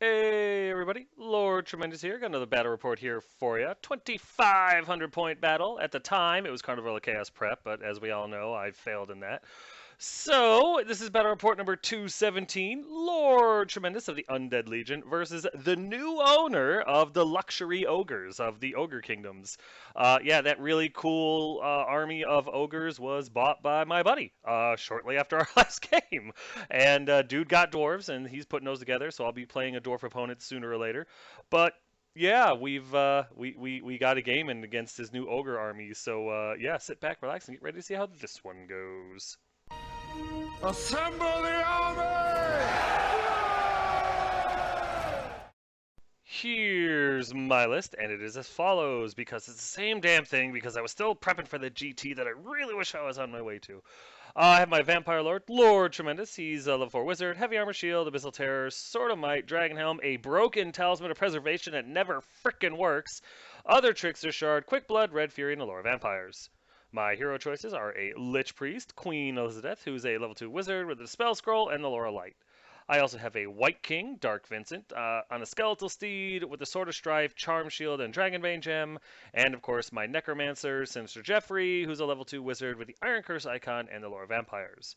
Hey everybody, Lord Tremendous here. Got another battle report here for you. 2,500 point battle. At the time, it was Carnival of Chaos Prep, but as we all know, I failed in that. So, this is battle report number 217. Lord Tremendous of the Undead Legion versus the new owner of the Luxury Ogres of the Ogre Kingdoms. Yeah, that really cool army of ogres was bought by my buddy shortly after our last game. And dude got dwarves, and he's putting those together, so I'll be playing a dwarf opponent sooner or later. But yeah, we got a game in against his new ogre army. So yeah, sit back, relax, and get ready to see how this one goes. Assemble the army! Here's my list, and it is as follows, because it's the same damn thing, because I was still prepping for the GT that I really wish I was on my way to. I have my Vampire Lord, Lord Tremendous. He's a level 4 wizard, heavy armor shield, abyssal terror, sword of might, dragon helm, a broken talisman of preservation that never frickin' works, other trickster shard, quick blood, red fury, and allure vampires. My hero choices are a Lich Priest, Queen Elizabeth, who's a level 2 wizard with a spell scroll and the Laura Light. I also have a White King, Dark Vincent, on a skeletal steed with the Sword of Strife, Charm Shield, and Dragonbane Gem. And of course, my Necromancer, Sinister Jeffrey, who's a level 2 wizard with the Iron Curse icon and the Lore Vampires.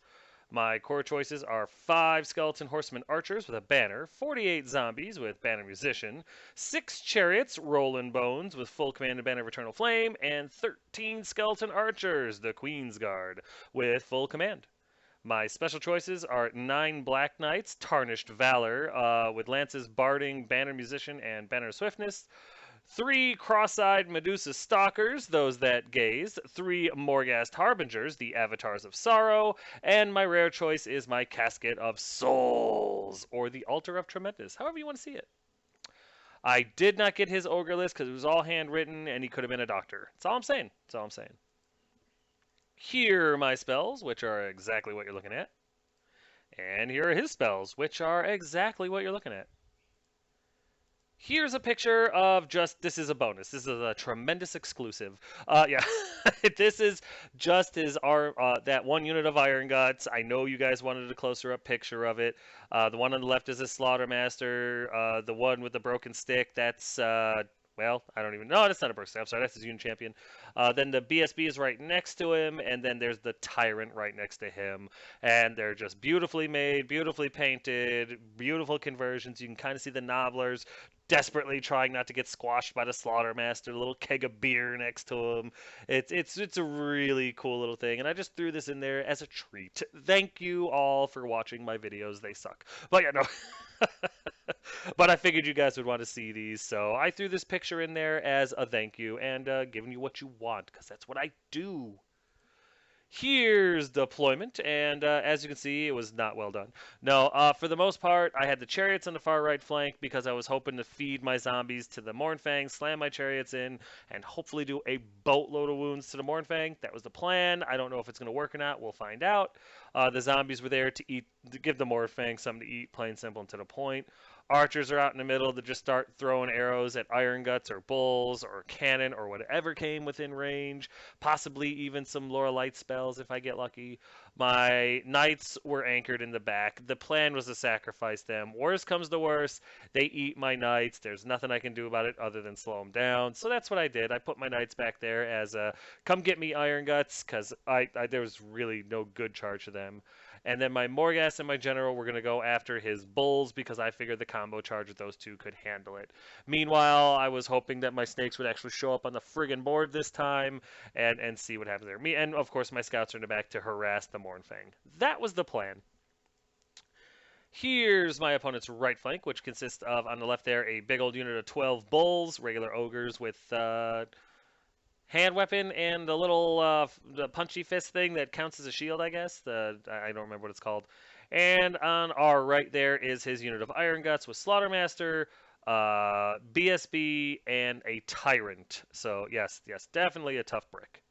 My core choices are 5 Skeleton Horsemen Archers with a banner, 48 Zombies with Banner Musician, 6 Chariots, Rolling Bones with full command and Banner of Eternal Flame, and 13 Skeleton Archers, the Queen's Guard, with full command. My special choices are 9 Black Knights, Tarnished Valor, with Lances, Barding, Banner Musician, and Banner Swiftness. 3 Cross-Eyed Medusa Stalkers, those that gaze. 3 Morghast Harbingers, the Avatars of Sorrow. And my rare choice is my Casket of Souls, or the Altar of Tremendous, however you want to see it. I did not get his ogre list because it was all handwritten and he could have been a doctor. That's all I'm saying. That's all I'm saying. Here are my spells, which are exactly what you're looking at. And here are his spells, which are exactly what you're looking at. Here's a picture of just, this is a bonus. This is a tremendous exclusive. Yeah, this is just his, that one unit of Iron Guts. I know you guys wanted a closer up picture of it. The one on the left is a Slaughtermaster. The one with the broken stick, that's, well, I don't even know. That's not a broken stick. I'm sorry, that's his unit champion. Then the BSB is right next to him, and then there's the Tyrant right next to him. And they're just beautifully made, beautifully painted, beautiful conversions. You can kind of see the Nobblers desperately trying not to get squashed by the Slaughtermaster, a little keg of beer next to him. It's a really cool little thing, and I just threw this in there as a treat. Thank you all for watching my videos. They suck. But yeah, no. But I figured you guys would want to see these, so I threw this picture in there as a thank you and giving you what you want, because that's what I do. Here's deployment, and as you can see, it was not well done. No, for the most part, I had the chariots on the far right flank because I was hoping to feed my zombies to the Mournfang, slam my chariots in, and hopefully do a boatload of wounds to the Mournfang. That was the plan. I don't know if it's going to work or not. We'll find out. The zombies were there to eat, to give the Mournfang something to eat, plain simple and to the point. Archers are out in the middle to just start throwing arrows at Iron Guts or Bulls or Cannon or whatever came within range. Possibly even some Laura Light spells if I get lucky. My Knights were anchored in the back. The plan was to sacrifice them. Worst comes to worst, they eat my Knights. There's nothing I can do about it other than slow them down. So that's what I did. I put my Knights back there as a come get me Iron Guts because there was really no good charge to them. And then my Morghast and my General were going to go after his Bulls because I figured the combo charge with those two could handle it. Meanwhile, I was hoping that my Snakes would actually show up on the friggin' board this time and see what happens there. And, of course, my Scouts are in the back to harass the Mournfang. That was the plan. Here's my opponent's right flank, which consists of, on the left there, a big old unit of 12 Bulls, regular Ogres with hand weapon and the little the punchy fist thing that counts as a shield, I guess. I don't remember what it's called. And on our right there is his unit of Iron Guts with Slaughtermaster, BSB, and a Tyrant. So yes, definitely a tough brick.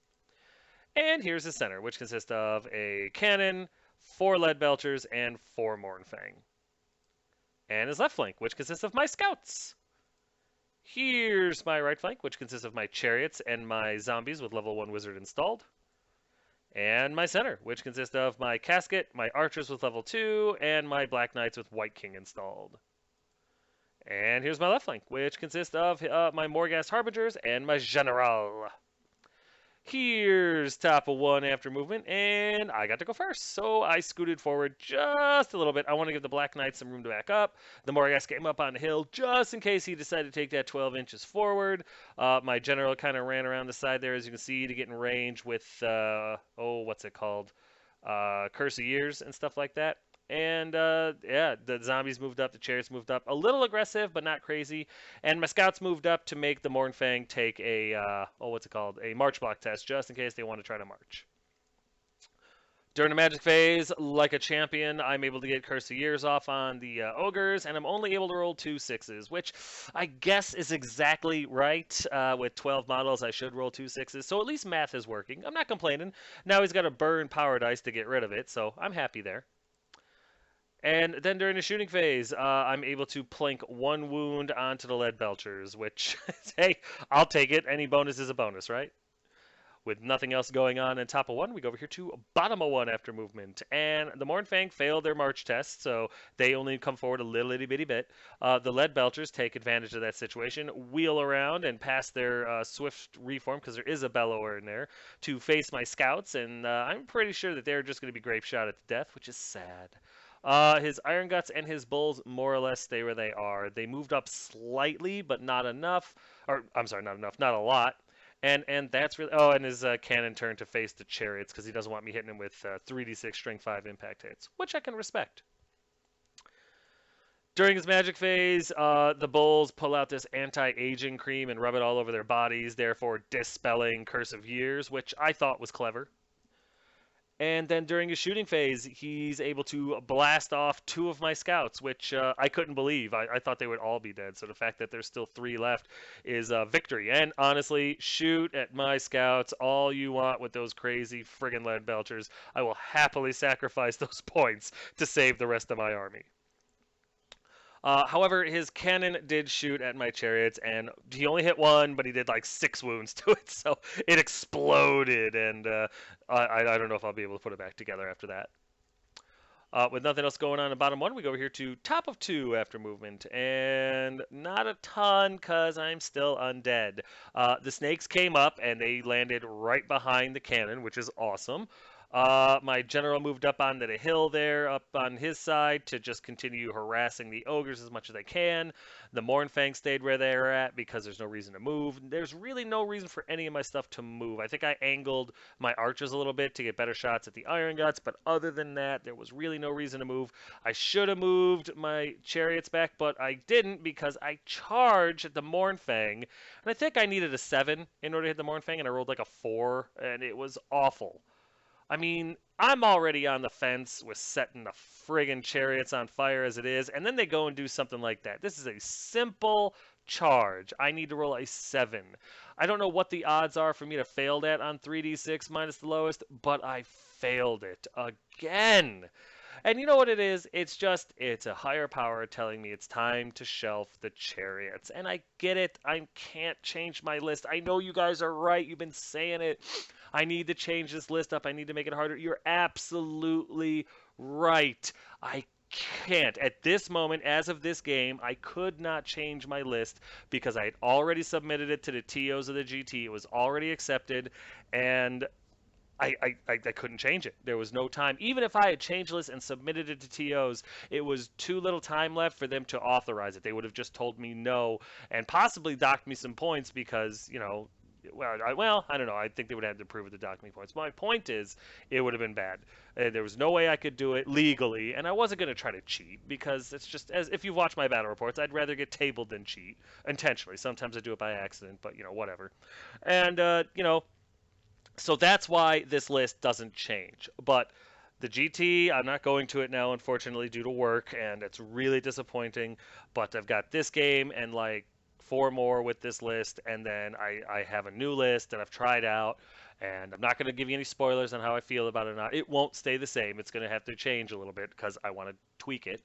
And here's his center, which consists of a Cannon, 4 Lead Belchers, and 4 Mournfang. And his left flank, which consists of my Scouts. Here's my right flank, which consists of my Chariots and my Zombies with level 1 Wizard installed. And my center, which consists of my Casket, my Archers with level 2, and my Black Knights with White King installed. And here's my left flank, which consists of my Morghast Harbingers and my General. Here's top of one after movement, and I got to go first. So I scooted forward just a little bit. I want to give the Black Knight some room to back up. The Morghast came up on the hill just in case he decided to take that 12 inches forward. My General kind of ran around the side there, as you can see, to get in range with, what's it called? Curse of Years and stuff like that. And yeah, the zombies moved up, the chariots moved up, a little aggressive, but not crazy. And my scouts moved up to make the Mornfang take a a march block test, just in case they want to try to march. During the magic phase, like a champion, I'm able to get Curse of Years off on the ogres, and I'm only able to roll 2 6s, which I guess is exactly right. With 12 models, I should roll 2 6s, so at least math is working. I'm not complaining. Now he's got to burn power dice to get rid of it, so I'm happy there. And then during the shooting phase, I'm able to plink 1 wound onto the lead belchers, which, hey, I'll take it. Any bonus is a bonus, right? With nothing else going on in top of 1, we go over here to bottom of 1 after movement. And the Mornfang failed their march test, so they only come forward a little itty bitty bit. The lead belchers take advantage of that situation, wheel around and pass their swift reform, because there is a bellower in there, to face my scouts. And I'm pretty sure that they're just going to be grape shot at death, which is sad. His Iron Guts and his Bulls more or less stay where they are. They moved up slightly, but not enough. Or, I'm sorry, not enough, not a lot. And that's really... Oh, and his cannon turned to face the chariots because he doesn't want me hitting him with 3d6 strength 5 impact hits, which I can respect. During his magic phase, the Bulls pull out this anti-aging cream and rub it all over their bodies, therefore dispelling Curse of Years, which I thought was clever. And then during his shooting phase, he's able to blast off 2 of my scouts, which I couldn't believe. I thought they would all be dead. So the fact that there's still 3 left is victory. And honestly, shoot at my scouts all you want with those crazy friggin' lead belchers. I will happily sacrifice those points to save the rest of my army. However, his cannon did shoot at my chariots, and he only hit 1, but he did like 6 wounds to it, so it exploded, and I don't know if I'll be able to put it back together after that. With nothing else going on in bottom 1, we go over here to top of 2 after movement, and not a ton because I'm still undead. The snakes came up, and they landed right behind the cannon, which is awesome. My general moved up onto the hill there, up on his side, to just continue harassing the ogres as much as I can. The Mornfang stayed where they were at because there's no reason to move. There's really no reason for any of my stuff to move. I think I angled my archers a little bit to get better shots at the Iron Guts, but other than that, there was really no reason to move. I should have moved my chariots back, but I didn't because I charged at the Mornfang, and I think I needed a 7 in order to hit the Mornfang, and I rolled like a 4, and it was awful. I mean, I'm already on the fence with setting the friggin' chariots on fire as it is, and then they go and do something like that. This is a simple charge. I need to roll a 7. I don't know what the odds are for me to fail that on 3d6 minus the lowest, but I failed it again. And you know what it is? It's a higher power telling me it's time to shelf the chariots. And I get it. I can't change my list. I know you guys are right. You've been saying it. I need to change this list up. I need to make it harder. You're absolutely right. I can't. At this moment, as of this game, I could not change my list because I had already submitted it to the TOs of the GT. It was already accepted, and I couldn't change it. There was no time. Even if I had changed lists and submitted it to TOs, it was too little time left for them to authorize it. They would have just told me no and possibly docked me some points because, you know, I don't know. I think they would have to prove it to dock me points. My point is, it would have been bad. There was no way I could do it legally, and I wasn't going to try to cheat because it's just, as if you've watched my battle reports, I'd rather get tabled than cheat intentionally. Sometimes I do it by accident, but, you know, whatever. And, you know, so that's why this list doesn't change. But the GT, I'm not going to it now, unfortunately, due to work, and it's really disappointing. But I've got this game and, like, 4 more with this list, and then I have a new list that I've tried out, and I'm not going to give you any spoilers on how I feel about it or not. It won't stay the same. It's going to have to change a little bit because I want to tweak it.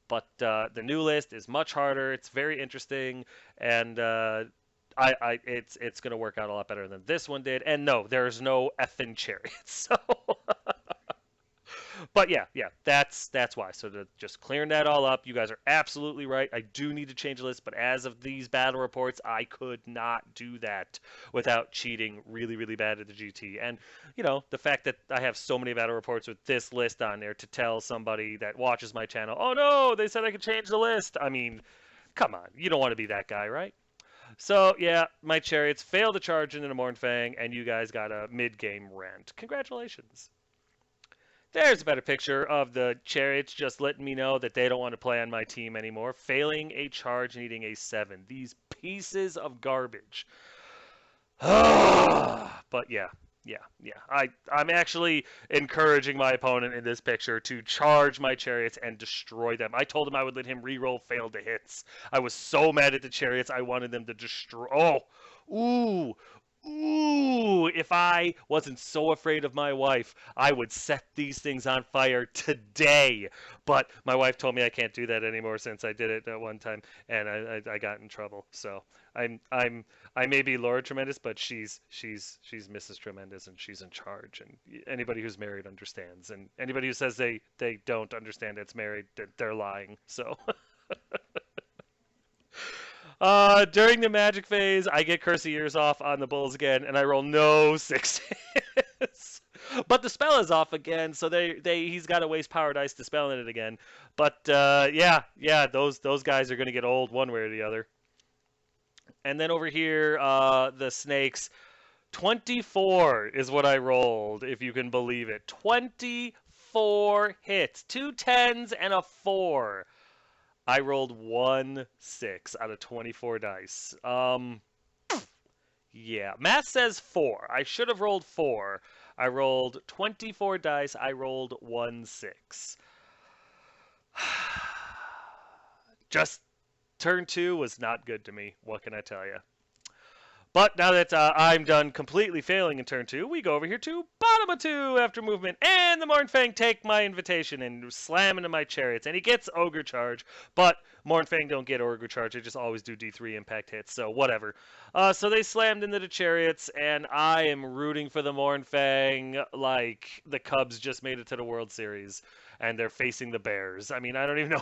But the new list is much harder. It's very interesting, and it's going to work out a lot better than this one did. And no, there's no effing chariots. So But yeah, that's why. So just clearing that all up, you guys are absolutely right. I do need to change the list, but as of these battle reports, I could not do that without cheating really, really bad at the GT. And the fact that I have so many battle reports with this list on there to tell somebody that watches my channel, oh no, they said I could change the list. I mean, come on, you don't want to be that guy, right? So yeah, my chariots failed to charge into the Mornfang, and you guys got a mid-game rent. Congratulations. There's a better picture of the chariots just letting me know that they don't want to play on my team anymore, failing a charge and eating a 7. These pieces of garbage. But yeah. I'm actually encouraging my opponent in this picture to charge my chariots and destroy them. I told him I would let him reroll failed to hits. I was so mad at the chariots, I wanted them to destroy. Oh, ooh, if I wasn't so afraid of my wife, I would set these things on fire today. But my wife told me I can't do that anymore since I did it at one time, and I got in trouble. So I may be Laura Tremendous, but she's Mrs. Tremendous, and she's in charge. And anybody who's married understands, and anybody who says they don't understand it's married, they're lying. So. During the magic phase, I get Curse of Years off on the Bulls again, and I roll no 6s. But the spell is off again, so he's got to waste power dice to spell in it again. But yeah, those guys are going to get old one way or the other. And then over here, the snakes, 24 is what I rolled, if you can believe it. 24 hits, 2 10s and a 4. I rolled 1 6 out of 24 dice. Yeah, math says 4. I should have rolled 4. I rolled 24 dice. I rolled 1 6. Just turn 2 was not good to me. What can I tell you? But now that I'm done completely failing in turn 2, we go over here to bottom of 2 after movement, and the Mornfang take my invitation and slam into my chariots, and he gets Ogre Charge, but Mornfang don't get Ogre Charge, they just always do D3 impact hits, so whatever. So they slammed into the chariots, and I am rooting for the Mornfang like the Cubs just made it to the World Series, and they're facing the Bears. I mean, I don't even know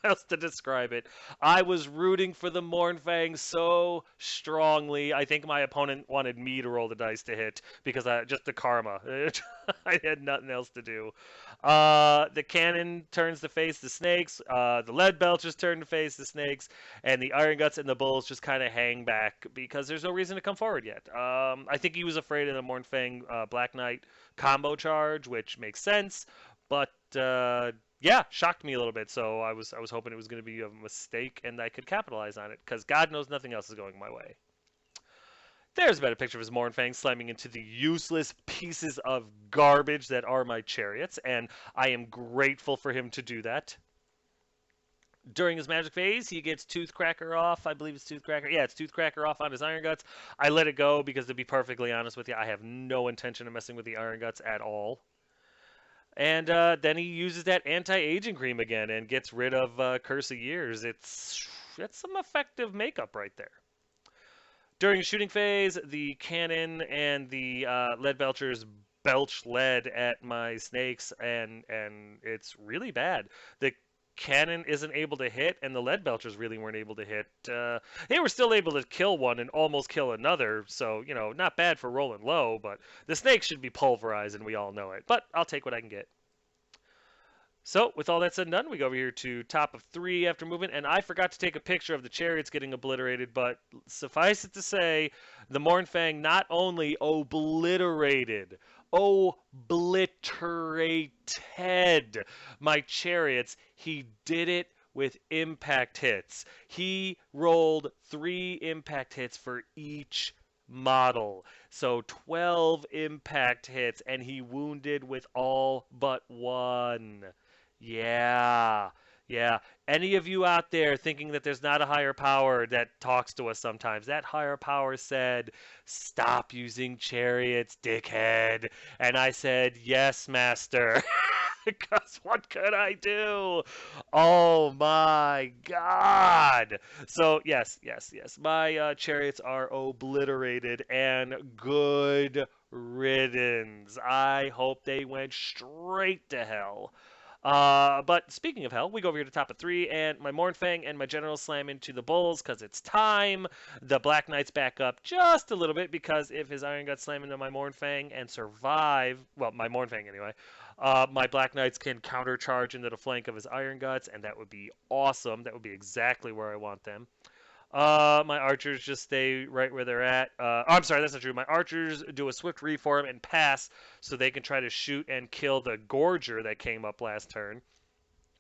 else to describe it. I was rooting for the Mornfang so strongly. I think my opponent wanted me to roll the dice to hit because just the karma. I had nothing else to do. The cannon turns to face the snakes. The lead belchers turn to face the snakes, and the Iron Guts and the Bulls just kind of hang back because there's no reason to come forward yet. I think he was afraid of the Mornfang Black Knight combo charge, which makes sense, but yeah, shocked me a little bit. So I was hoping it was going to be a mistake and I could capitalize on it because God knows nothing else is going my way. There's a better picture of his Mornfang slamming into the useless pieces of garbage that are my chariots, and I am grateful for him to do that. During his magic phase, he gets Toothcracker off. I believe it's Toothcracker. Yeah, it's Toothcracker off on his Iron Guts. I let it go because, to be perfectly honest with you, I have no intention of messing with the Iron Guts at all. And then he uses that anti-aging cream again and gets rid of Curse of Years. It's some effective makeup right there. During shooting phase, the cannon and the lead belchers belch lead at my snakes, and it's really bad. The cannon isn't able to hit, and the lead belchers really weren't able to hit. They were still able to kill one and almost kill another, so, not bad for rolling low, but the snakes should be pulverized, and we all know it. But I'll take what I can get. So, with all that said and done, we go over here to top of 3 after movement, and I forgot to take a picture of the chariots getting obliterated, but suffice it to say, the Mornfang not only obliterated my chariots, he did it with impact hits. He rolled 3 impact hits for each model. So 12 impact hits, and he wounded with all but 1. Yeah. Any of you out there thinking that there's not a higher power that talks to us sometimes, that higher power said, stop using chariots, dickhead. And I said, yes, master. Because what could I do? Oh my god. So, yes, yes, yes. My chariots are obliterated and good riddance. I hope they went straight to hell. But speaking of hell, we go over here to top of 3, and my Mornfang and my General slam into the Bulls because it's time. The Black Knights back up just a little bit because if his Iron Guts slam into my Mornfang and survive, well, my Mornfang anyway, my Black Knights can countercharge into the flank of his Iron Guts, and that would be awesome. That would be exactly where I want them. My archers just stay right where they're at. I'm sorry, that's not true. My archers do a swift reform and pass so they can try to shoot and kill the Gorger that came up last turn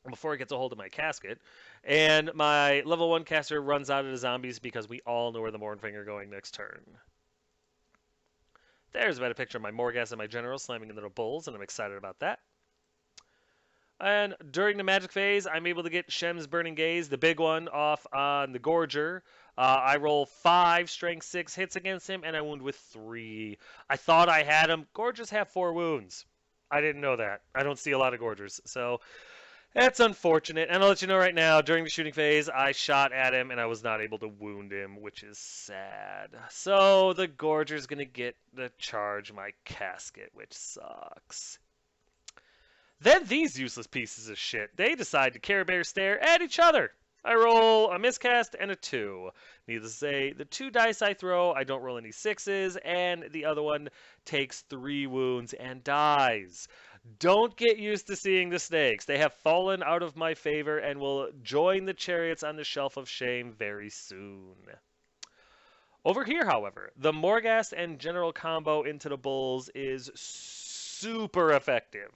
before it gets a hold of my casket. And my level 1 caster runs out of the zombies because we all know where the Mornfang are going next turn. There's a better picture of my Morghast and my General slamming into the Bulls, and I'm excited about that. And during the magic phase, I'm able to get Shem's Burning Gaze, the big one, off on the Gorger. I roll 5 strength 6 hits against him, and I wound with 3. I thought I had him. Gorgers have 4 wounds. I didn't know that. I don't see a lot of Gorgers, so that's unfortunate. And I'll let you know right now, during the shooting phase, I shot at him, and I was not able to wound him, which is sad. So the Gorger's going to get to charge my casket, which sucks. Then these useless pieces of shit, they decide to Care Bear stare at each other. I roll a miscast and a 2. Needless to say, the 2 dice I throw, I don't roll any 6s, and the other one takes 3 wounds and dies. Don't get used to seeing the snakes. They have fallen out of my favor and will join the chariots on the shelf of shame very soon. Over here, however, the Morghast and General combo into the Bulls is super effective.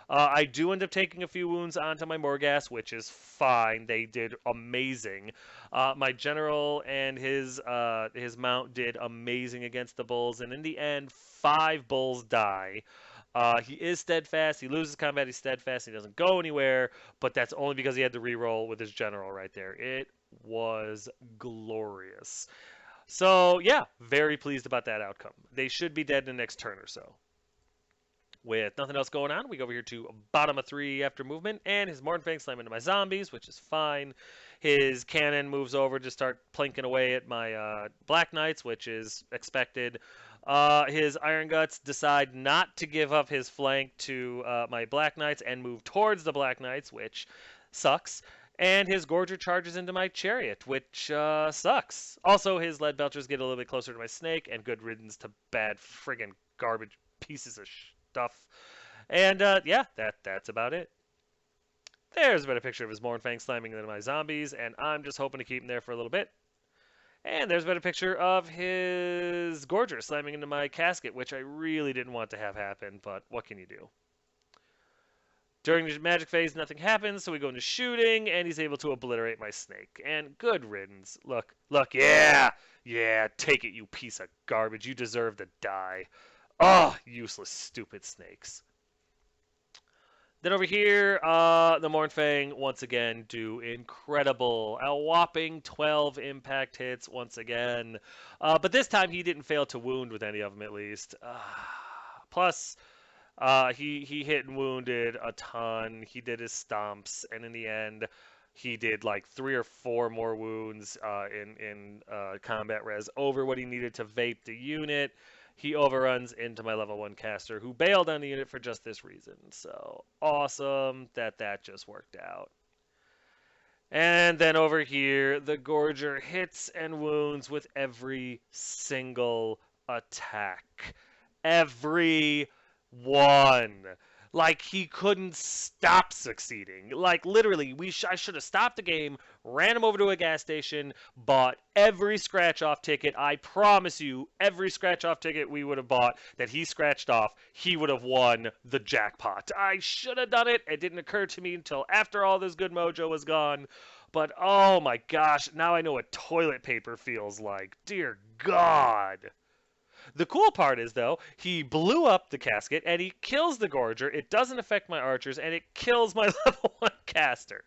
I do end up taking a few wounds onto my Morghast, which is fine. They did amazing. My General and his mount did amazing against the Bulls, and in the end, 5 Bulls die. He is steadfast. He loses combat. He's steadfast. He doesn't go anywhere, but that's only because he had to reroll with his General right there. It was glorious. So, yeah, very pleased about that outcome. They should be dead in the next turn or so. With nothing else going on, we go over here to bottom of 3 after movement, and his Mornfang slam into my zombies, which is fine. His cannon moves over to start plinking away at my Black Knights, which is expected. His Iron Guts decide not to give up his flank to my Black Knights and move towards the Black Knights, which sucks. And his Gorger charges into my Chariot, which sucks. Also, his Lead Belchers get a little bit closer to my Snake, and good riddance to bad friggin' garbage pieces of stuff. And yeah, that's about it. There's a better picture of his Mornfang slamming into my zombies, and I'm just hoping to keep him there for a little bit. And there's a better picture of his Gorger slamming into my casket, which I really didn't want to have happen, but what can you do? During the magic phase, nothing happens, so we go into shooting, and he's able to obliterate my snake. And good riddance. Look, yeah, take it, you piece of garbage. You deserve to die. Oh, useless, stupid snakes. Then over here, the Mornfang, once again, do incredible. A whopping 12 impact hits once again. But this time, he didn't fail to wound with any of them, at least. Plus, he hit and wounded a ton. He did his stomps, and in the end, he did like 3 or 4 more wounds in combat res over what he needed to vape the unit. He overruns into my level 1 caster, who bailed on the unit for just this reason. So awesome that just worked out. And then over here, the Gorger hits and wounds with every single attack. Every one. Like, he couldn't stop succeeding. Like, literally, I should have stopped the game, ran him over to a gas station, bought every scratch-off ticket. I promise you, every scratch-off ticket we would have bought that he scratched off, he would have won the jackpot. I should have done it. It didn't occur to me until after all this good mojo was gone. But, oh my gosh, now I know what toilet paper feels like. Dear God. The cool part is, though, he blew up the casket and he kills the Gorger. It doesn't affect my archers and it kills my level 1 caster.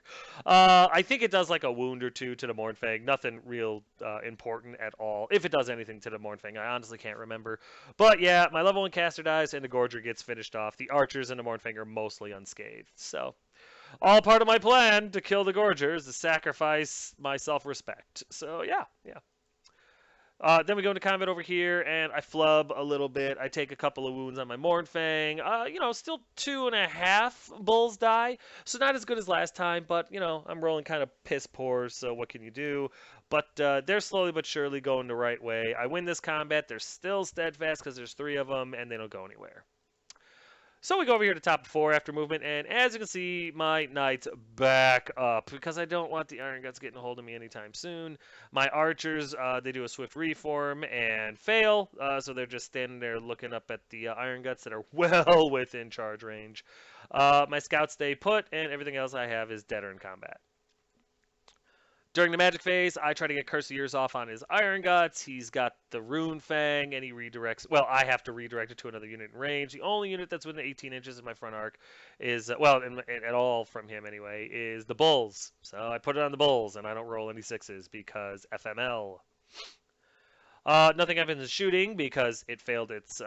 I think it does like a wound or two to the Mornfang. Nothing real important at all. If it does anything to the Mornfang, I honestly can't remember. But yeah, my level 1 caster dies and the Gorger gets finished off. The archers and the Mornfang are mostly unscathed. So, all part of my plan to kill the Gorgers, to sacrifice my self-respect. So yeah. Then we go into combat over here, and I flub a little bit. I take a couple of wounds on my Mornfang. Still 2.5 bulls die, so not as good as last time, but, I'm rolling kind of piss poor, so what can you do? But they're slowly but surely going the right way. I win this combat. They're still steadfast because there's 3 of them, and they don't go anywhere. So we go over here to top 4 after movement, and as you can see, my knights back up because I don't want the Iron Guts getting a hold of me anytime soon. My archers, they do a swift reform and fail, so they're just standing there looking up at the Iron Guts that are well within charge range. My scouts stay put, and everything else I have is dead or in combat. During the magic phase, I try to get Curse of Years off on his Iron Guts. He's got the Rune Fang, and he redirects... Well, I have to redirect it to another unit in range. The only unit that's within 18 inches of my front arc is... at all from him anyway, is the Bulls. So I put it on the Bulls, and I don't roll any 6s because FML. Nothing happens in shooting because it failed its...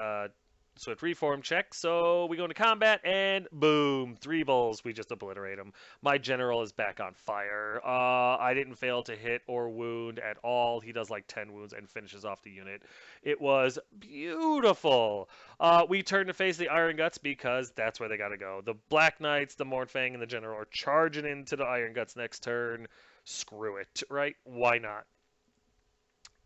swift reform check, so we go into combat, and boom, 3 bulls, we just obliterate them. My general is back on fire. I didn't fail to hit or wound at all. He does like 10 wounds and finishes off the unit. It was beautiful. We turn to face the Iron Guts because that's where they gotta go. The Black Knights, the Mornfang, and the general are charging into the Iron Guts next turn. Screw it, right? Why not?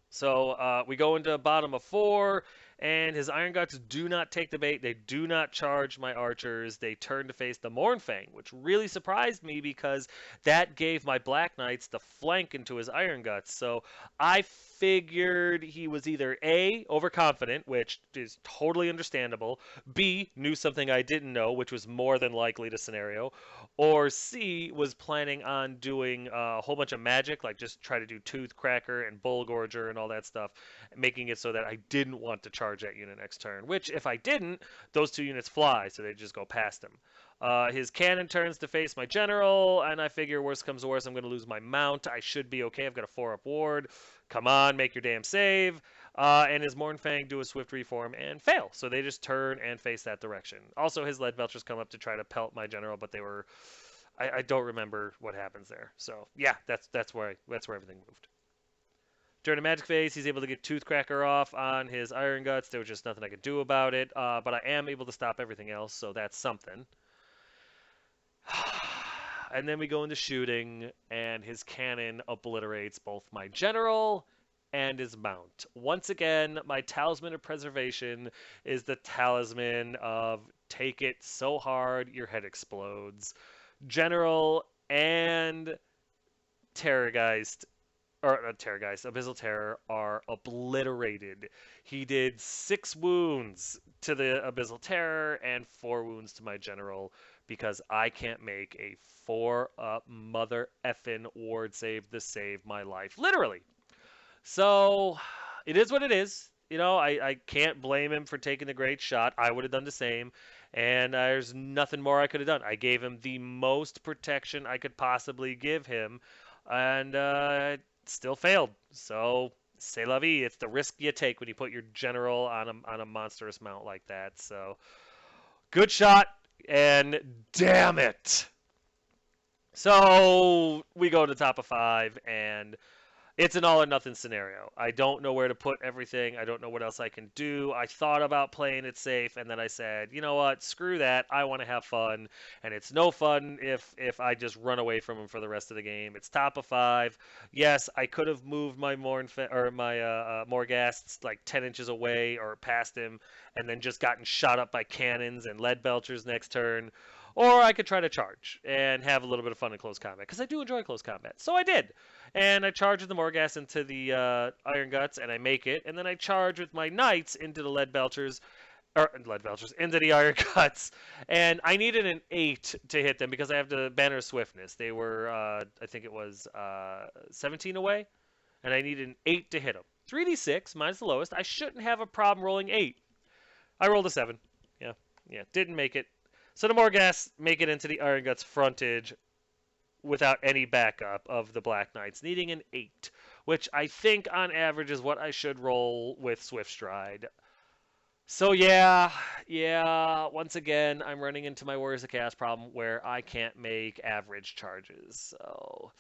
So we go into bottom of 4, and his Iron Guts do not take the bait. They do not charge my archers. They turn to face the Mornfang, which really surprised me because that gave my Black Knights the flank into his Iron Guts. So I figured he was either A, overconfident, which is totally understandable, B, knew something I didn't know, which was more than likely the scenario, or C, was planning on doing a whole bunch of magic, like just try to do Toothcracker and Bullgorger and all that stuff, making it so that I didn't want to charge that unit next turn, which if I didn't, those 2 units fly, so they just go past him. His cannon turns to face my general, and I figure worst comes to worst, I'm going to lose my mount. I should be okay. I've got a 4-up ward. Come on, make your damn save. And his Mornfang do a swift reform and fail. So they just turn and face that direction. Also, his lead belchers come up to try to pelt my general, but they were... I don't remember what happens there. So yeah, that's where everything moved. During the magic phase, he's able to get Toothcracker off on his Iron Guts. There was just nothing I could do about it. But I am able to stop everything else, so that's something. And then we go into shooting, and his cannon obliterates both my general and his mount. Once again, my talisman of preservation is the talisman of take it so hard your head explodes. General and Terrorgeist, or not Terrorgeist, Abyssal Terror are obliterated. He did 6 wounds to the Abyssal Terror and 4 wounds to my general because I can't make a 4-up mother effing ward save to save my life. Literally. So, it is what it is. I can't blame him for taking the great shot. I would have done the same. And there's nothing more I could have done. I gave him the most protection I could possibly give him. And still failed. So, c'est la vie. It's the risk you take when you put your general on a monstrous mount like that. So, good shot. And damn it. So, we go to the top of 5, and it's an all or nothing scenario. I don't know where to put everything. I don't know what else I can do. I thought about playing it safe, and then I said, you know what? Screw that. I want to have fun, and it's no fun if I just run away from him for the rest of the game. It's top of 5. Yes, I could have moved my Morghasts like 10 inches away or past him, and then just gotten shot up by cannons and lead belchers next turn. Or I could try to charge and have a little bit of fun in close combat, because I do enjoy close combat. So I did. And I charge with the Morghast into the Iron Guts, and I make it. And then I charge with my Knights into the into the Iron Guts. And I needed an 8 to hit them because I have the Banner of Swiftness. They were, I think it was 17 away. And I needed an 8 to hit them. 3d6 minus the lowest. I shouldn't have a problem rolling 8. I rolled a 7. Yeah, didn't make it. So the Morghast make it into the Iron Guts frontage without any backup of the Black Knights, needing an 8, which I think on average is what I should roll with Swift Stride. So yeah, once again, I'm running into my Warriors of Chaos problem where I can't make average charges. So,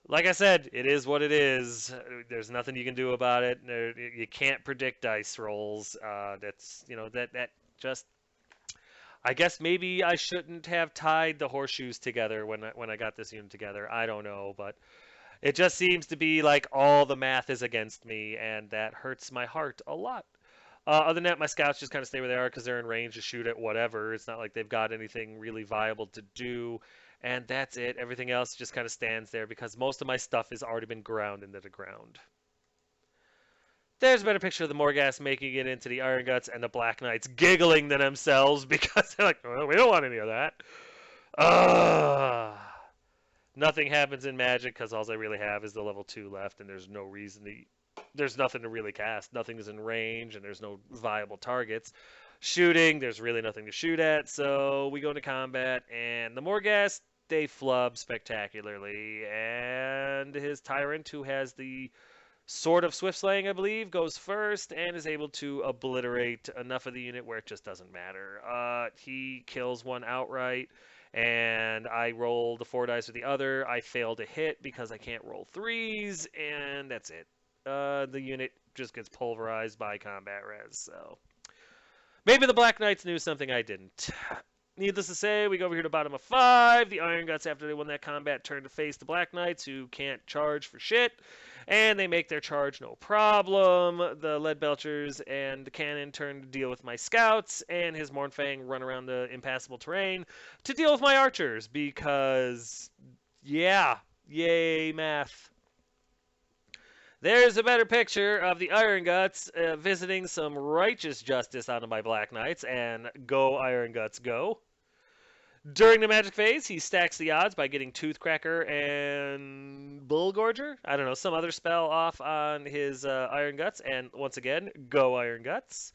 like I said, it is what it is. There's nothing you can do about it. You can't predict dice rolls. That's, that just... I guess maybe I shouldn't have tied the horseshoes together when I got this unit together. I don't know, but it just seems to be like all the math is against me, and that hurts my heart a lot. Other than that, my scouts just kind of stay where they are because they're in range to shoot at whatever. It's not like they've got anything really viable to do, and that's it. Everything else just kind of stands there because most of my stuff has already been ground into the ground. There's a better picture of the Morghast making it into the Iron Guts and the Black Knights giggling to themselves because they're like, well, we don't want any of that. Nothing happens in Magic because all I really have is the level 2 left, and there's no reason to... There's nothing to really cast. Nothing is in range, and there's no viable targets. Shooting, there's really nothing to shoot at, so we go into combat, and the Morghast, they flub spectacularly, and his Tyrant, who has the Sword of Swift Slaying, I believe, goes first and is able to obliterate enough of the unit where it just doesn't matter. He kills one outright, and I roll the 4 dice with the other. I fail to hit because I can't roll 3s, and that's it. The unit just gets pulverized by combat res, so... Maybe the Black Knights knew something I didn't. Needless to say, we go over here to bottom of 5. The Iron Guts, after they won that combat, turn to face the Black Knights, who can't charge for shit. And they make their charge no problem. The Lead Belchers and the Cannon turn to deal with my Scouts, and his Mournfang run around the impassable terrain to deal with my Archers, because, yeah, yay math. There's a better picture of the Iron Guts visiting some righteous justice onto my Black Knights, and go Iron Guts, go. During the Magic phase, he stacks the odds by getting Toothcracker and Bullgorger. I don't know, some other spell off on his Iron Guts. And once again, go Iron Guts.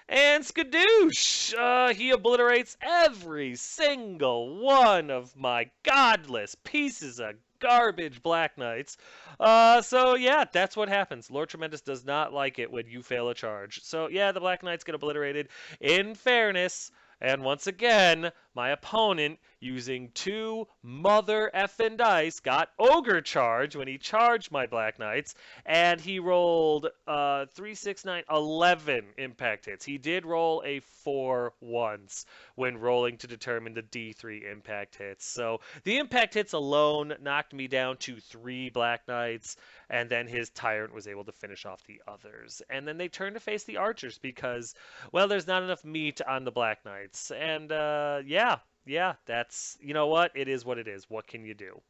And Skadoosh! He obliterates every single one of my godless pieces of garbage Black Knights. So yeah, that's what happens. Lord Tremendous does not like it when you fail a charge. So yeah, the Black Knights get obliterated. In fairness... And once again, my opponent, using 2 mother effing dice, got Ogre Charge when he charged my Black Knights, and he rolled 3, 6, 9, 11 impact hits. He did roll a 4 once when rolling to determine the D3 impact hits. So the impact hits alone knocked me down to 3 Black Knights, and then his Tyrant was able to finish off the others. And then they turn to face the Archers because, well, there's not enough meat on the Black Knights. And yeah, that's, you know what? It is what it is. What can you do?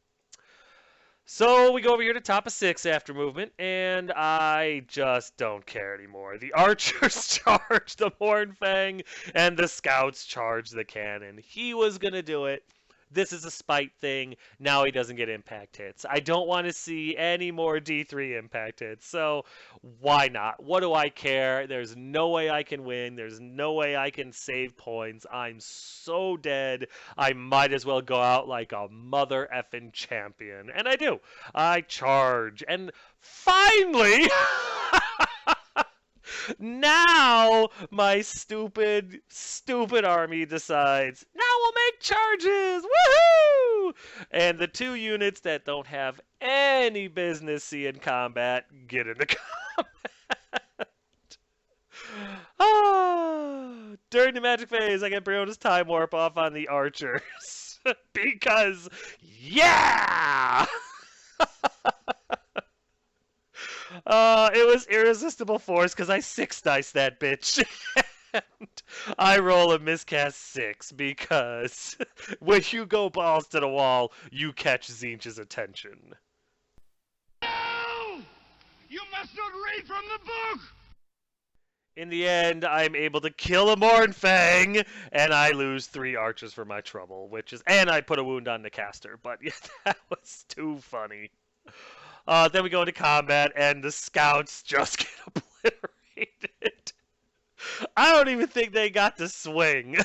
So we go over here to top of 6 after movement, and I just don't care anymore. The Archers charge the Mournfang, and the Scouts charge the Cannon. He was going to do it. This is a spite thing. Now he doesn't get impact hits. I don't want to see any more D3 impact hits. So why not? What do I care? There's no way I can win. There's no way I can save points. I'm so dead. I might as well go out like a mother effing champion. And I do. I charge. And finally... Now my stupid army decides, now we'll make charges! Woohoo! And the 2 units that don't have any business seeing combat get into combat. During the Magic phase, I get Briona's Time Warp off on the Archers. Because, yeah! It was Irresistible Force because I 6-dice that bitch. And I roll a miscast 6 because when you go balls to the wall, you catch Tzeentch's attention. No! You must not read from the book! In the end, I'm able to kill a Mournfang, and I lose 3 Archers for my trouble, and I put a wound on the caster, but yeah, that was too funny. Then we go into combat, and the scouts just get obliterated. I don't even think they got to swing.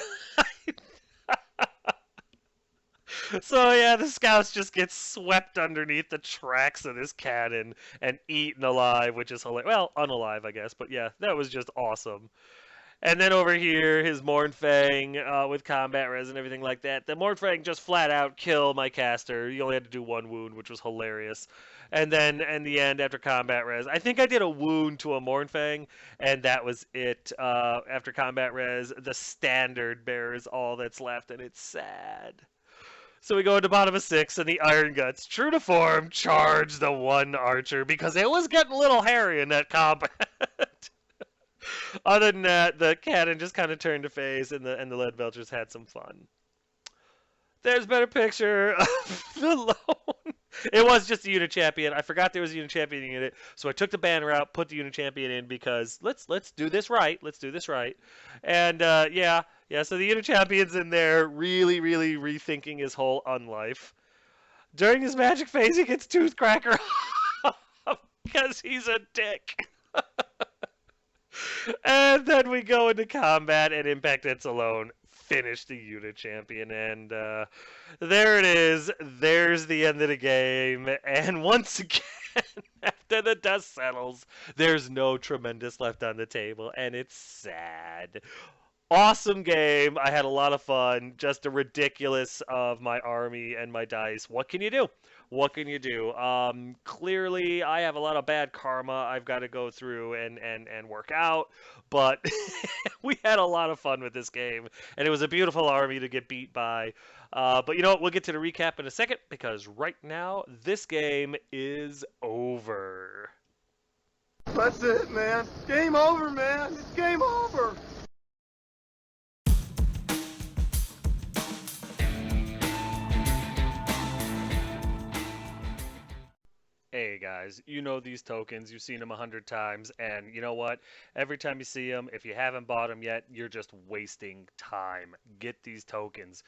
So yeah, the scouts just get swept underneath the tracks of this cannon and eaten alive, which is hilarious. Well, unalive, I guess, but yeah, that was just awesome. And then over here, his Mornfang with combat res and everything like that. The Mornfang just flat out kill my caster. You only had to do one wound, which was hilarious. And then in the end, after combat res, I think I did a wound to a Mornfang, and that was it. After combat res, the standard bearer is all that's left, and it's sad. So we go into bottom of 6, and the Iron Guts, true to form, charge the one archer because it was getting a little hairy in that combat. Other than that, the cannon just kind of turned to face, and the lead belchers had some fun. There's a better picture of the lone. It was just a unit champion. I forgot there was a unit champion in it, so I took the banner out, put the unit champion in because let's do this right. Let's do this right. And yeah. So the unit champion's in there, really rethinking his whole unlife. During his magic phase, he gets Toothcracker because he's a dick. And then we go into combat, and Impact Hits alone finish the unit champion, and there it is. There's the end of the game, and once again, after the dust settles, there's no tremendous left on the table, and it's sad. Awesome game. I had a lot of fun. Just a ridiculous of my army and my dice. What can you do? What can you do? Clearly, I have a lot of bad karma I've got to go through and work out, but we had a lot of fun with this game, and it was a beautiful army to get beat by. But you know what? We'll get to the recap in a second, because right now, this game is over. That's it, man. Game over, man. It's game over. Hey guys, you know these tokens, you've seen them 100 times, and you know what? Every time you see them, if you haven't bought them yet, you're just wasting time. Get these tokens.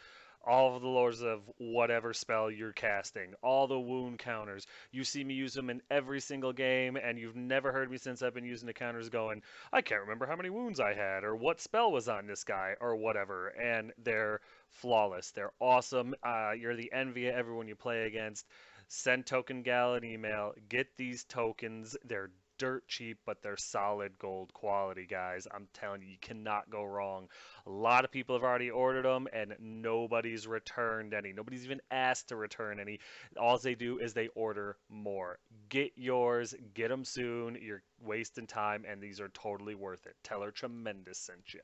All of the lords of whatever spell you're casting, all the wound counters. You see me use them in every single game, and you've never heard me since I've been using the counters going, I can't remember how many wounds I had, or what spell was on this guy, or whatever. And they're flawless. They're awesome. You're the envy of everyone you play against. Send Token Gal an email. Get these tokens. They're dirt cheap, but they're solid gold quality, guys. I'm telling you, you cannot go wrong. A lot of people have already ordered them, and nobody's returned any. Nobody's even asked to return any. All they do is they order more. Get yours. Get them soon. You're wasting time, and these are totally worth it. Tell her Tremendous sent you.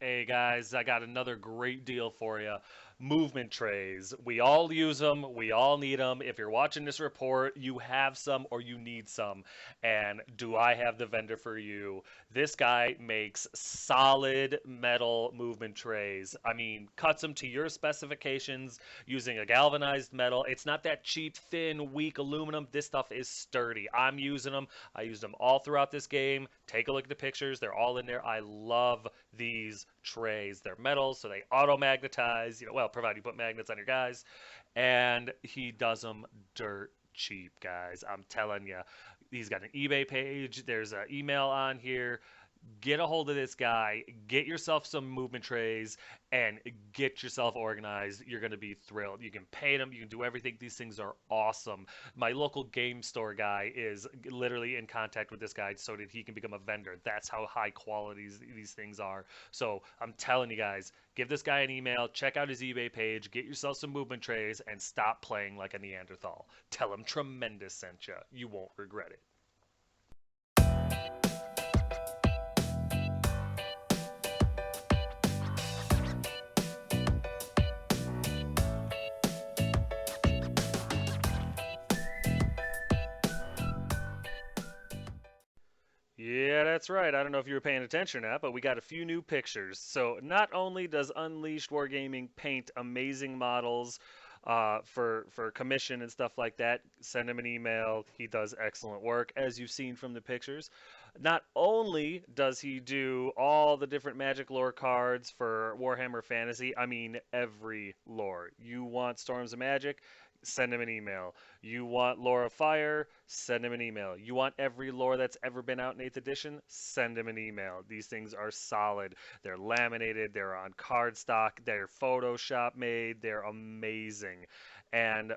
Hey guys, I got another great deal for you. Movement trays. We all use them. We all need them. If you're watching this report, you have some or you need some. And do I have the vendor for you? This guy makes solid metal movement trays. I mean, cuts them to your specifications using a galvanized metal. It's not that cheap, thin, weak aluminum. This stuff is sturdy. I'm using them. I used them all throughout this game. Take a look at the pictures. They're all in there. I love these trays. They're metal, so they auto-magnetize. Well, provided you put magnets on your guys. And he does them dirt cheap, guys. I'm telling you. He's got an eBay page. There's an email on here. Get a hold of this guy. Get yourself some movement trays and get yourself organized. You're going to be thrilled. You can paint them. You can do everything. These things are awesome. My local game store guy is literally in contact with this guy so that he can become a vendor. That's how high quality these things are. So I'm telling you guys, give this guy an email. Check out his eBay page. Get yourself some movement trays and stop playing like a Neanderthal. Tell him Tremendous sent you. You won't regret it. Yeah, that's right. I don't know if you were paying attention or not, but we got a few new pictures. So not only does Unleashed Wargaming paint amazing models for commission and stuff like that, send him an email. He does excellent work, as you've seen from the pictures. Not only does he do all the different Magic lore cards for Warhammer Fantasy, I mean every lore. You want Storms of Magic? Send him an email. You want Lore of Fire? Send him an email. You want every lore that's ever been out in 8th edition? Send him an email. These things are solid. They're laminated, they're on cardstock, they're Photoshop made, they're amazing. And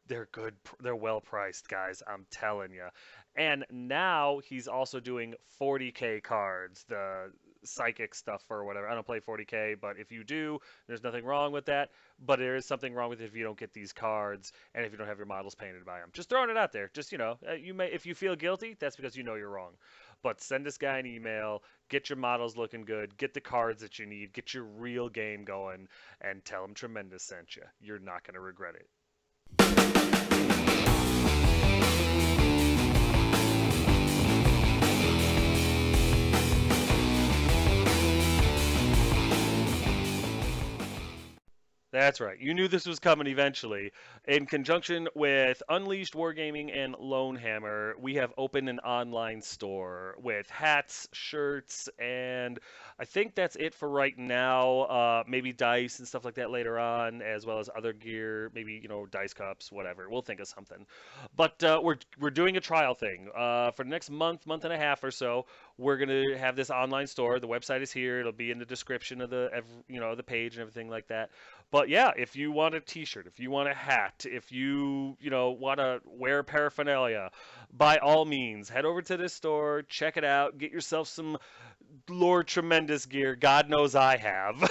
they're good. They're well priced, guys. I'm telling you. And now he's also doing 40K cards, the psychic stuff or whatever. I don't play 40K, but if you do, there's nothing wrong with that. But there is something wrong with it if you don't get these cards and if you don't have your models painted by him. Just throwing it out there. Just you may if you feel guilty, that's because you know you're wrong. But send this guy an email, get your models looking good, get the cards that you need, get your real game going, and tell him Tremendous sent you. You're not going to regret it. That's right. You knew this was coming eventually. In conjunction with Unleashed Wargaming and Lonehammer, we have opened an online store with hats, shirts, and I think that's it for right now. Maybe dice and stuff like that later on, as well as other gear, maybe dice cups, whatever. We'll think of something. But we're doing a trial thing for the next month and a half or so. We're gonna have this online store. The website is here. It'll be in the description of the page and everything like that. But yeah, if you want a T-shirt, if you want a hat, if you want to wear paraphernalia, by all means, head over to this store, check it out, get yourself some Lord Tremendous gear. God knows I have.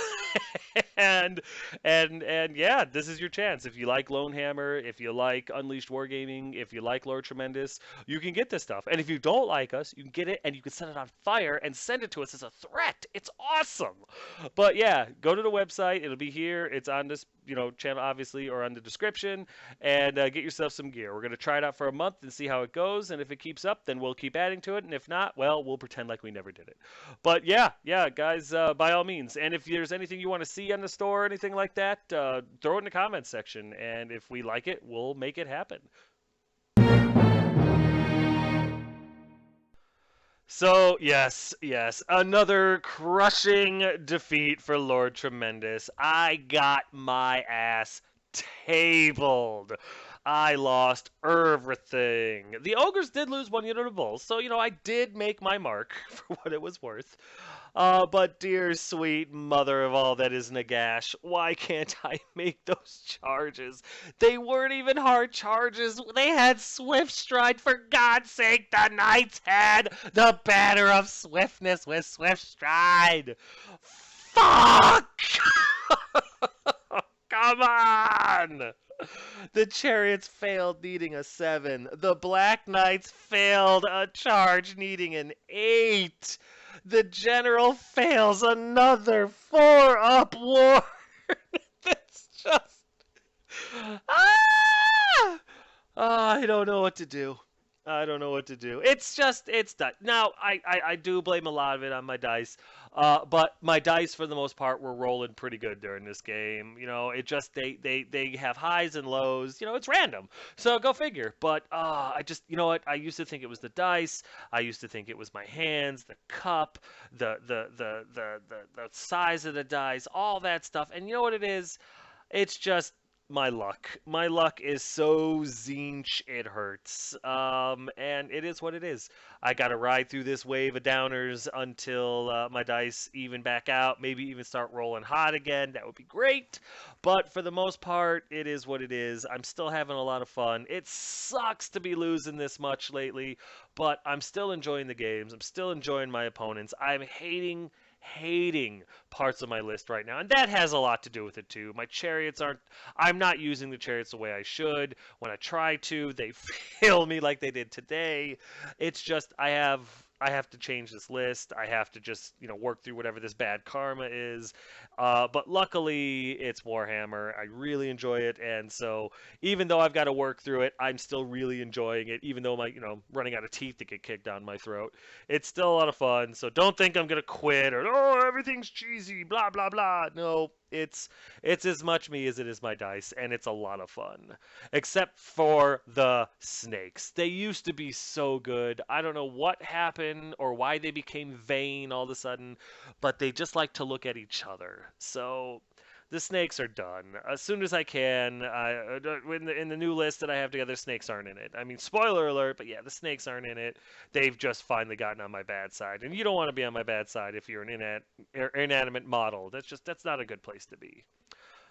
and yeah, this is your chance. If you like Lonehammer, if you like Unleashed Wargaming, if you like Lord Tremendous, you can get this stuff. And if you don't like us, you can get it and you can set it on fire and send it to us as a threat. It's awesome. But yeah, go to the website. It'll be here. It's on this channel obviously, or on the description, and get yourself some gear. We're going to try it out for a month and see how it goes, and if it keeps up, then we'll keep adding to it, and if not, well, we'll pretend like we never did it. But yeah guys, by all means, and if there's anything you want to see on the store or anything like that, throw it in the comments section, and if we like it, we'll make it happen. So, yes, another crushing defeat for Lord Tremendous. I got my ass tabled. I lost everything. The ogres did lose 1 unit of bulls, so, I did make my mark for what it was worth. But dear sweet mother of all that is Nagash, why can't I make those charges? They weren't even hard charges. They had swift stride. For God's sake, the knights had the banner of swiftness with swift stride. Fuck! Come on! The chariots failed, needing a 7. The black knights failed a charge, needing an 8. The general fails another 4-up war. That's just... I don't know what to do. It's done. Now, I do blame a lot of it on my dice. But my dice, for the most part, were rolling pretty good during this game. It just, they have highs and lows. It's random. So go figure. But I just, what? I used to think it was the dice. I used to think it was my hands, the cup, the size of the dice, all that stuff. And you know what it is? It's just my luck. My luck is so zinch it hurts. And it is what it is. I gotta ride through this wave of downers until my dice even back out, maybe even start rolling hot again. That would be great. But for the most part, it is what it is. I'm still having a lot of fun. It sucks to be losing this much lately, but I'm still enjoying the games. I'm still enjoying my opponents. I'm hating parts of my list right now, and that has a lot to do with it too. My chariots I'm not using the chariots the way I should. When I try to, they fail me like they did today. It's just I have to change this list. I have to just work through whatever this bad karma is. But luckily it's Warhammer. I really enjoy it, and so even though I've got to work through it, I'm still really enjoying it. Even though my running out of teeth to get kicked down my throat, it's still a lot of fun. So don't think I'm gonna quit or everything's cheesy, blah blah blah. No, It's as much me as it is my dice, and it's a lot of fun. Except for the snakes. They used to be so good. I don't know what happened or why they became vain all of a sudden, but they just like to look at each other. So the snakes are done. As soon as I can, in the new list that I have together, snakes aren't in it. I mean, spoiler alert, but yeah, the snakes aren't in it. They've just finally gotten on my bad side, and you don't want to be on my bad side if you're an inanimate model. That's not a good place to be.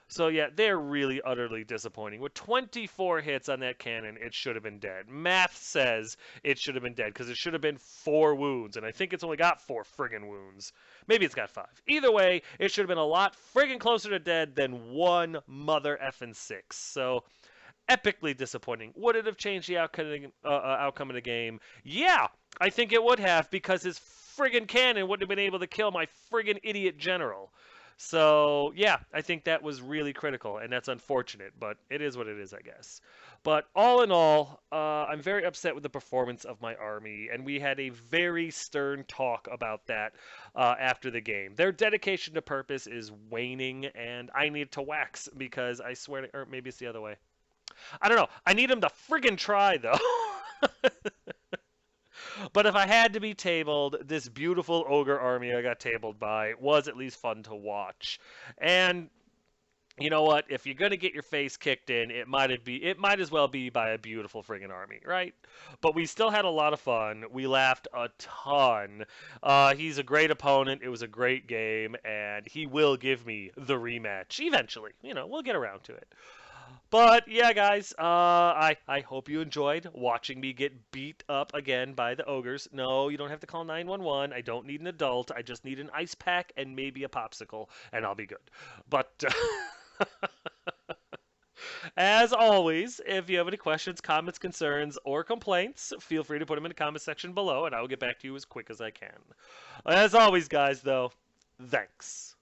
So yeah, they're really utterly disappointing. With 24 hits on that cannon, it should have been dead. Math says it should have been dead because it should have been 4 wounds, and I think it's only got 4 friggin' wounds. Maybe it's got 5. Either way, it should have been a lot friggin' closer to dead than 1 mother effing 6. So epically disappointing. Would it have changed the outcome of the game? Yeah, I think it would have because his friggin' cannon wouldn't have been able to kill my friggin' idiot general. So, yeah, I think that was really critical, and that's unfortunate, but it is what it is, I guess. But all in all, I'm very upset with the performance of my army, and we had a very stern talk about that after the game. Their dedication to purpose is waning, and I need to wax because I swear to, or maybe it's the other way. I don't know. I need them to friggin' try, though. But if I had to be tabled, this beautiful ogre army I got tabled by was at least fun to watch. And you know what? If you're gonna get your face kicked in, it might as well be by a beautiful friggin' army, right? But we still had a lot of fun. We laughed a ton. He's a great opponent. It was a great game, and he will give me the rematch eventually. We'll get around to it. But yeah, guys, I hope you enjoyed watching me get beat up again by the ogres. No, you don't have to call 911. I don't need an adult. I just need an ice pack and maybe a popsicle, and I'll be good. But as always, if you have any questions, comments, concerns, or complaints, feel free to put them in the comment section below, and I will get back to you as quick as I can. As always, guys, though, thanks.